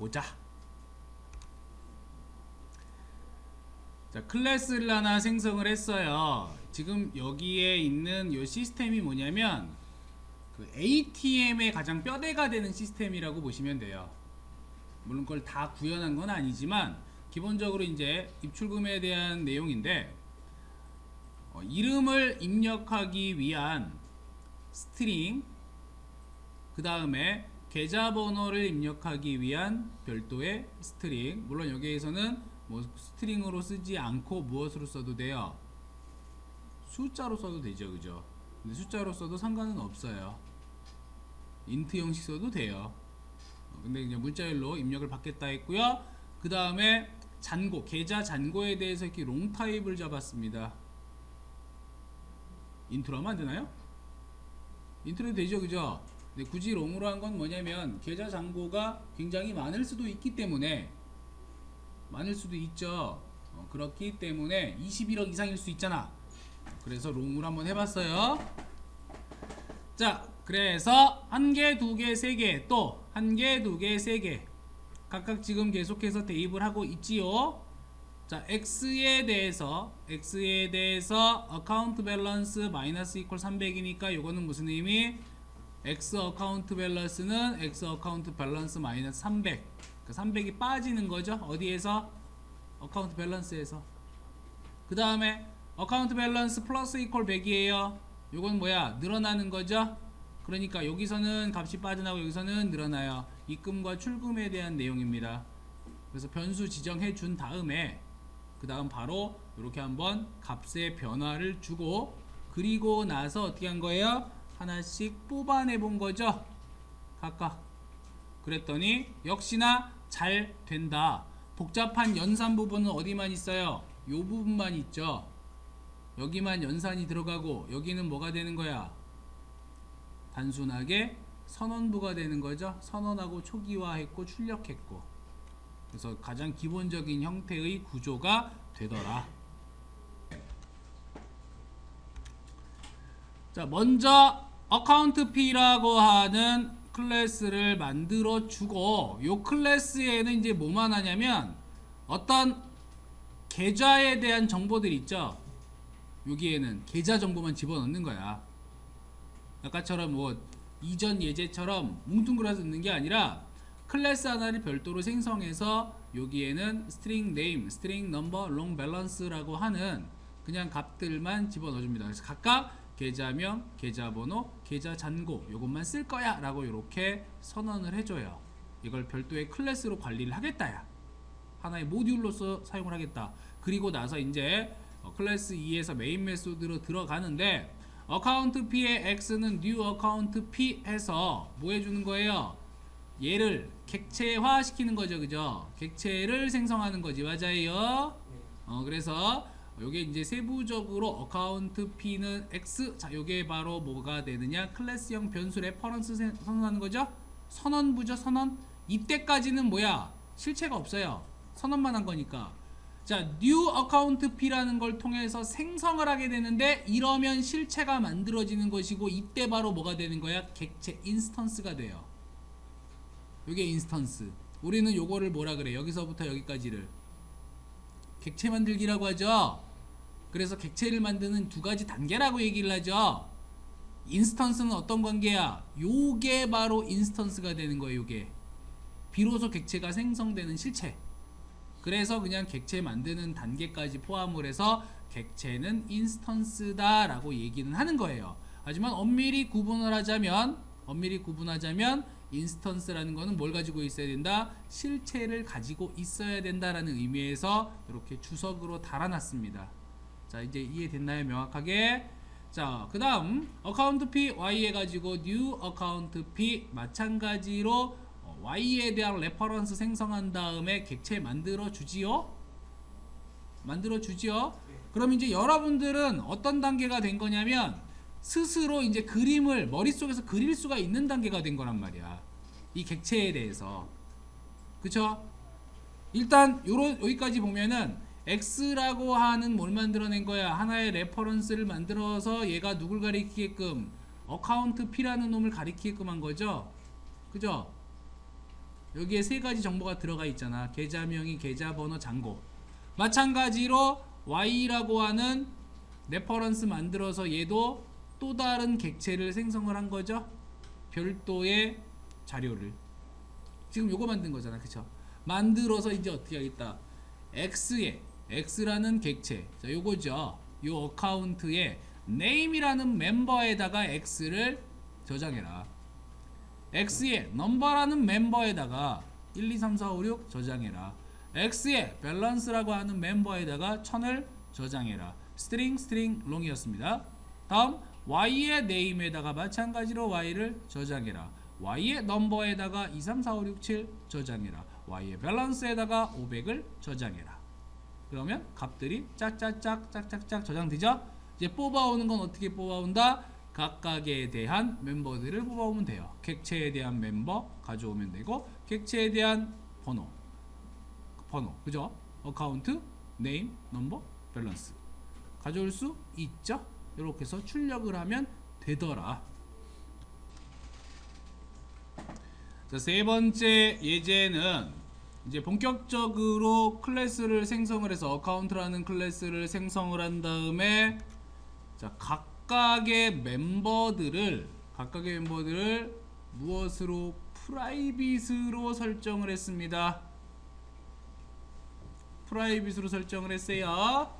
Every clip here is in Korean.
보자. 자, 클래스를 하나 생성을 했어요. 지금 여기에 있는 이 시스템이 뭐냐면 그 ATM의 가장 뼈대가 되는 시스템이라고 보시면 돼요. 물론 그걸 다 구현한 건 아니지만 기본적으로 이제 입출금에 대한 내용인데, 이름을 입력하기 위한 스트링, 그 다음에 계좌번호를 입력하기 위한 별도의 스트링, 물론 여기에서는 뭐 스트링으로 쓰지 않고 무엇으로 써도 돼요? 숫자로 써도 되죠, 그죠? 근데 숫자로 써도 상관은 없어요. 인트 형식 써도 돼요. 근데 그냥 문자열로 입력을 받겠다 했고요. 그 다음에 잔고, 계좌 잔고에 대해서 이렇게 롱 타입을 잡았습니다. 인트로 하면 안 되나요? 인트로 되죠, 그죠? 근데 굳이 롱으로 한 건 뭐냐면 계좌 잔고가 굉장히 많을 수도 있기 때문에, 많을 수도 있죠. 그렇기 때문에 21억 이상일 수 있잖아. 그래서 롱으로 한번 해봤어요. 자, 그래서 1개, 2개, 3개, 또 1개, 2개, 3개 각각 지금 계속해서 대입을 하고 있지요. 자, X에 대해서 어카운트 밸런스 마이너스 이퀄 300이니까 요거는 무슨 의미? X 어카운트 밸런스는 X 어카운트 밸런스 마이너스 300. 그 300이 빠지는 거죠. 어디에서? 어카운트 밸런스에서. 그 다음에 어카운트 밸런스 플러스 이퀄 100이에요. 요건 뭐야? 늘어나는 거죠. 그러니까 여기서는 값이 빠져나오고 여기서는 늘어나요. 입금과 출금에 대한 내용입니다. 그래서 변수 지정해 준 다음에 그 다음 바로 이렇게 한번 값의 변화를 주고, 그리고 나서 어떻게 한 거예요? 하나씩 뽑아내 본 거죠. 각각. 그랬더니 역시나 잘 된다. 복잡한 연산 부분은 어디만 있어요? 요 부분만 있죠. 여기만 연산이 들어가고 여기는 뭐가 되는 거야? 단순하게 선언부가 되는 거죠. 선언하고 초기화했고 출력했고. 그래서 가장 기본적인 형태의 구조가 되더라. 자, 먼저 어카운트 P라고 하는 클래스를 만들어 주고, 요 클래스에는 이제 뭐만 하냐면 어떤 계좌에 대한 정보들 있죠. 여기에는 계좌 정보만 집어넣는 거야. 아까처럼 뭐 이전 예제처럼 뭉뚱그려서 넣는 게 아니라 클래스 하나를 별도로 생성해서 여기에는 스트링 네임, 스트링 넘버, 롱 밸런스라고 하는 그냥 값들만 집어넣어줍니다. 그래서 각각 계좌명, 계좌번호, 계좌 잔고 요것만 쓸 거야 라고 이렇게 선언을 해줘요. 이걸 별도의 클래스로 관리를 하겠다야. 하나의 모듈로서 사용을 하겠다. 그리고 나서 이제 클래스 2에서 메인 메소드로 들어가는데, 어카운트 P의 X는 new 어카운트 P 해서 뭐 해주는 거예요? 얘를 객체화 시키는 거죠, 그죠? 객체를 생성하는 거지, 맞아요? 그래서 요게 이제 세부적으로 어카운트 P는 X, 자 요게 바로 뭐가 되느냐? 클래스형 변수 레퍼런스 선언하는 거죠? 선언부죠, 선언. 이때까지는 뭐야? 실체가 없어요. 선언만 한 거니까. 자, new account P라는 걸 통해서 생성을 하게 되는데, 이러면 실체가 만들어지는 것이고, 이때 바로 뭐가 되는 거야? 객체 인스턴스가 돼요. 요게 인스턴스. 우리는 요거를 뭐라 그래? 여기서부터 여기까지를 객체 만들기라고 하죠. 그래서 객체를 만드는 두 가지 단계라고 얘기를 하죠. 인스턴스는 어떤 관계야? 요게 바로 인스턴스가 되는 거예요. 요게 비로소 객체가 생성되는 실체. 그래서 그냥 객체 만드는 단계까지 포함을 해서 객체는 인스턴스다 라고 얘기는 하는 거예요. 하지만 엄밀히 구분을 하자면 인스턴스라는 거는 뭘 가지고 있어야 된다? 실체를 가지고 있어야 된다라는 의미에서 이렇게 주석으로 달아놨습니다. 자, 이제 이해됐나요? 명확하게. 자, 그 다음 어카운트 P Y 해가지고 new 어카운트 P 마찬가지로 Y에 대한 레퍼런스 생성한 다음에 객체 만들어 주지요. 그럼 이제 여러분들은 어떤 단계가 된 거냐면 스스로 이제 그림을 머릿속에서 그릴 수가 있는 단계가 된 거란 말이야. 이 객체에 대해서. 그쵸? 일단 여기까지 보면은 X라고 하는 뭘 만들어낸 거야? 하나의 레퍼런스를 만들어서 얘가 누굴 가리키게끔 어카운트 P라는 놈을 가리키게끔 한 거죠. 그죠? 여기에 세 가지 정보가 들어가 있잖아. 계좌명의, 계좌번호, 잔고. 마찬가지로 Y라고 하는 레퍼런스 만들어서 얘도 또 다른 객체를 생성을 한 거죠. 별도의 자료를. 지금 요거 만든 거잖아. 그쵸? 만들어서 이제 어떻게 하겠다. X라는 객체. 자, 요거죠. 요 어카운트에 name이라는 멤버에다가 X를 저장해라. X의 넘버라는 멤버에다가 1, 2, 3, 4, 5, 6 저장해라. X의 밸런스라고 하는 멤버에다가 1000을 저장해라. 스트링 롱이었습니다. 다음 Y의 name에다가 마찬가지로 Y를 저장해라. Y의 넘버에다가 2, 3, 4, 5, 6, 7 저장해라. Y의 밸런스에다가 500을 저장해라. 그러면 값들이 짝짝짝 저장되죠? 이제 뽑아오는 건 어떻게 뽑아온다? 각각에 대한 멤버들을 뽑아오면 돼요. 객체에 대한 멤버 가져오면 되고, 객체에 대한 번호 그죠? 어카운트, 네임, 넘버, 밸런스 가져올 수 있죠? 이렇게 해서 출력을 하면 되더라. 자, 세 번째 예제는 이제 본격적으로 클래스를 생성을 해서 어카운트라는 클래스를 생성을 한 다음에 자, 각각의 멤버들을 무엇으로? 프라이빗으로 설정을 했습니다. 프라이빗으로 설정을 했어요.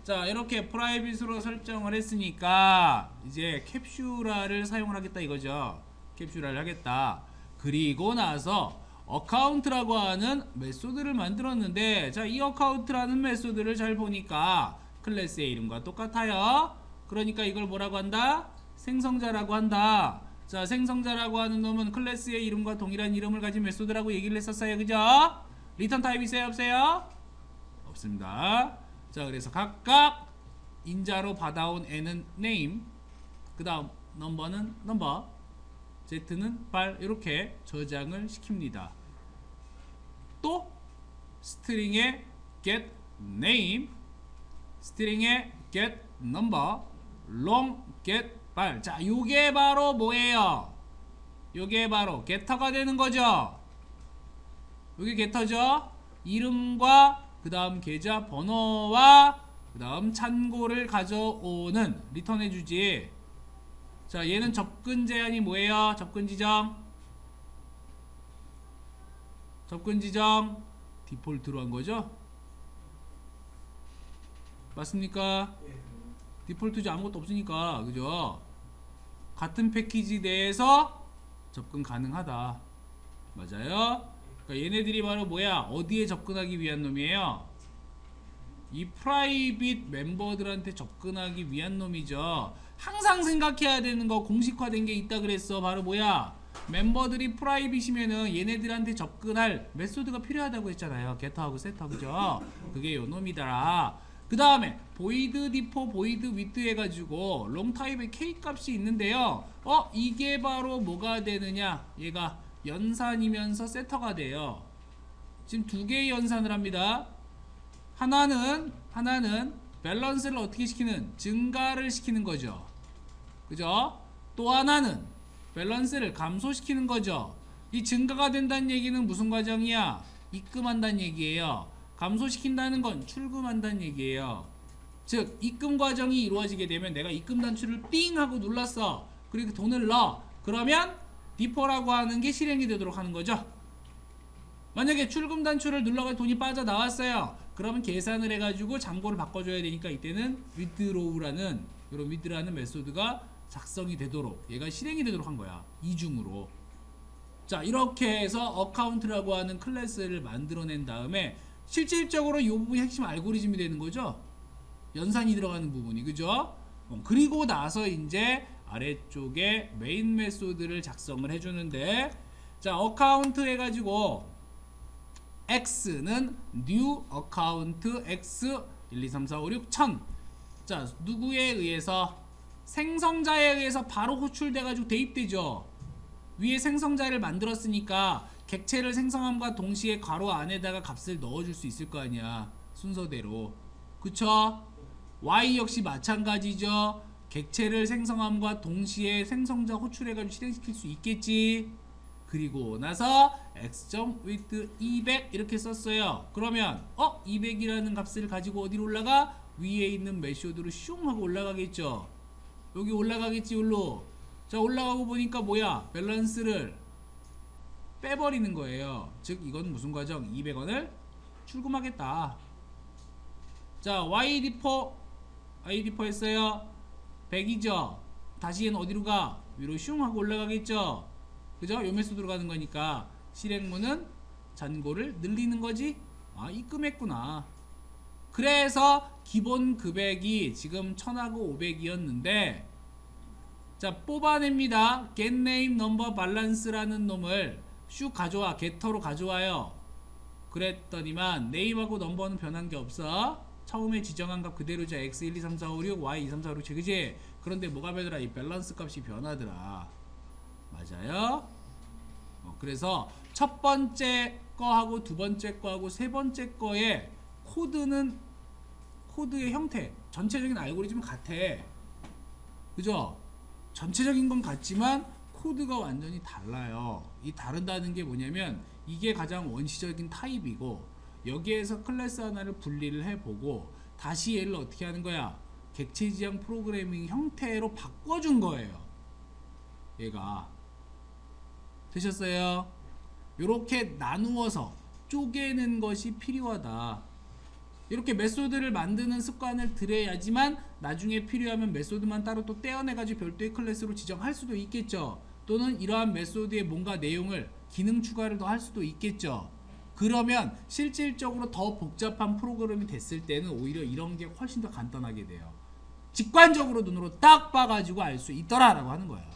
자, 이렇게 프라이빗으로 설정을 했으니까 이제 캡슐화를 사용을 하겠다 이거죠. 캡슐화를 하겠다. 그리고 나서 어카운트라고 하는 메소드를 만들었는데, 자, 이 어카운트라는 메소드를 잘 보니까 클래스의 이름과 똑같아요. 그러니까 이걸 뭐라고 한다? 생성자라고 한다. 자, 생성자라고 하는 놈은 클래스의 이름과 동일한 이름을 가진 메소드라고 얘기를 했었어요. 그죠? 리턴 타입 있어요? 없어요? 없습니다. 자, 그래서 각각 인자로 받아온 n은 name, 그 다음 넘버는 넘버, z는 발, 이렇게 저장을 시킵니다. 또 스트링에 get name, 스트링에 get number, long get 발. 자, 요게 바로 뭐예요? 요게 바로 get터가 되는 거죠. 요게 get터죠. 이름과 그 다음 계좌 번호와 그 다음 찬고를 가져오는 리턴해주지. 자, 얘는 접근 제한이 뭐예요? 접근 지정 디폴트로 한 거죠? 맞습니까? 디폴트지 아무것도 없으니까. 그죠? 같은 패키지 내에서 접근 가능하다. 맞아요? 그러니까 얘네들이 바로 뭐야? 어디에 접근하기 위한 놈이에요? 이 프라이빗 멤버들한테 접근하기 위한 놈이죠. 항상 생각해야 되는 거, 공식화된 게 있다 그랬어. 바로 뭐야? 멤버들이 프라이빗이면은 얘네들한테 접근할 메소드가 필요하다고 했잖아요. 게터하고 세터, 그죠? 그게 요 놈이더라. 그 다음에 void 디포, void with 해가지고 롱 타입의 k 값이 있는데요. 이게 바로 뭐가 되느냐? 얘가 연산이면서 세터가 돼요. 지금 두 개의 연산을 합니다. 하나는 밸런스를 어떻게 시키는? 증가를 시키는 거죠. 그죠? 또 하나는 밸런스를 감소시키는 거죠. 이 증가가 된다는 얘기는 무슨 과정이야? 입금한다는 얘기예요. 감소시킨다는 건 출금한다는 얘기예요. 즉 입금 과정이 이루어지게 되면 내가 입금 단추를 삥 하고 눌렀어. 그리고 돈을 넣어. 그러면 디포라고 하는 게 실행이 되도록 하는 거죠. 만약에 출금 단추를 눌러가 돈이 빠져나왔어요. 그러면 계산을 해가지고 잔고를 바꿔줘야 되니까 이때는 withdraw라는 이런 with라는 메소드가 작성이 되도록, 얘가 실행이 되도록 한 거야. 이중으로. 자, 이렇게 해서 어카운트라고 하는 클래스를 만들어낸 다음에 실질적으로 이 부분이 핵심 알고리즘이 되는 거죠. 연산이 들어가는 부분이, 그죠? 그리고 나서 이제 아래쪽에 메인 메소드를 작성을 해주는데, 자, 어카운트 해가지고 x는 new account x 1, 2, 3, 4, 5, 6 1000. 자, 누구에 의해서? 생성자에 의해서 바로 호출돼가지고 대입되죠. 위에 생성자를 만들었으니까 객체를 생성함과 동시에 괄호 안에다가 값을 넣어줄 수 있을 거 아니야. 순서대로. 그쵸? y 역시 마찬가지죠. 객체를 생성함과 동시에 생성자 호출해가지고 실행시킬 수 있겠지. 그리고 나서 x.with 200 이렇게 썼어요. 그러면 200이라는 값을 가지고 어디로 올라가? 위에 있는 메소드로 슝 하고 올라가겠죠. 여기 올라가겠지. 여기로. 자, 올라가고 보니까 뭐야? 밸런스를 빼버리는 거예요. 즉 이건 무슨 과정? 200원을 출금하겠다. 자, y 디퍼 했어요. 100이죠. 다시 얘는 어디로 가? 위로 슝 하고 올라가겠죠. 그죠? 요 메소드로 가는 거니까 실행문은 잔고를 늘리는 거지. 아, 입금했구나. 그래서 기본 금액이 지금 1000하고 500이었는데 자, 뽑아냅니다. getName number balance라는 놈을 슉 가져와. gett로 가져와요. 그랬더니만 name하고 넘버는 변한 게 없어. 처음에 지정한 값 그대로죠. x 1 2 3 4 5 6 y 2 3 4 5 6 7 그지? 그런데 뭐가 변하더라? 이 밸런스 값이 변하더라. 맞아요? 그래서 첫 번째 거하고 두 번째 거하고 세 번째 거의 코드의 형태, 전체적인 알고리즘은 같아. 그죠? 전체적인 건 같지만 코드가 완전히 달라요. 이 다른다는 게 뭐냐면 이게 가장 원시적인 타입이고 여기에서 클래스 하나를 분리를 해보고 다시 얘를 어떻게 하는 거야? 객체 지향 프로그래밍 형태로 바꿔준 거예요. 얘가 되셨어요? 이렇게 나누어서 쪼개는 것이 필요하다. 이렇게 메소드를 만드는 습관을 들여야지만 나중에 필요하면 메소드만 따로 또 떼어내가지고 별도의 클래스로 지정할 수도 있겠죠. 또는 이러한 메소드에 뭔가 내용을 기능 추가를 더 할 수도 있겠죠. 그러면 실질적으로 더 복잡한 프로그램이 됐을 때는 오히려 이런 게 훨씬 더 간단하게 돼요. 직관적으로 눈으로 딱 봐가지고 알 수 있더라라고 하는 거예요.